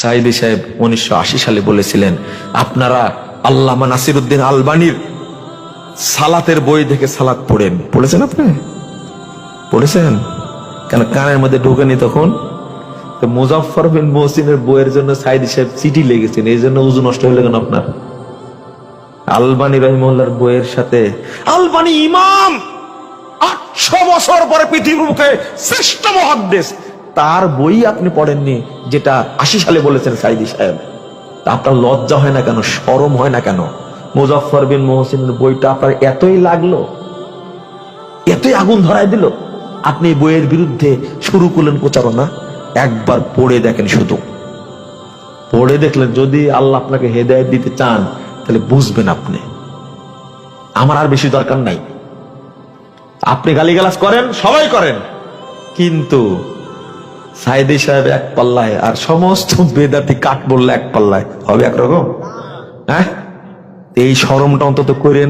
সাইদি সাহেব 1980 সালে বলেছিলেন, আপনারা আল্লামা নাসিরউদ্দিন আলবানীর সালাতের বই থেকে সালাত পড়েন। পড়েছেন? আপনি পড়েছেন? কেন কানের মধ্যে ঢোকেনি তখন? তো মুজাফফর বিন মুহসিনের বইয়ের জন্য সাইদি সাহেব চিঠি লিখেছেন, এই জন্য উযু নষ্ট হয়ে গেল আপনার। আলবানী রাহিমাহুল্লাহর বইয়ের সাথে আলবানী ইমাম 800 বছর পরে পৃথিবীর মুখে শ্রেষ্ঠ মুহাদ্দিস, তার বই আপনি পড়েননি যেটা 80 সালে বলেছেন সাইদি সাহেব। আপনার লজ্জা হয় না কেন? শরম হয় না কেন? মুজাফফর বিন মুহসিনের বইটা আপনার এতই লাগলো, এতই আগুন ধরায় দিল, আপনি বইয়ের বিরুদ্ধে শুরু করলেন প্রচারণা। একবার পড়ে দেখেন, শুধু পড়ে দেখলেন, যদি আল্লাহ আপনাকে হেদায়েত দিতে চান তাহলে বুঝবেন আপনি। আমার আর বেশি দরকার নাই। আপনি গালিগালাজ করেন, সবাই করেন, কিন্তু সাইদি সাহেব এক পাল্লায় আর সমস্ত বেদাতি কাঠ বললে এক পাল্লায় হবে একরকম। হ্যাঁ, এই শরমটা অন্তত করেন।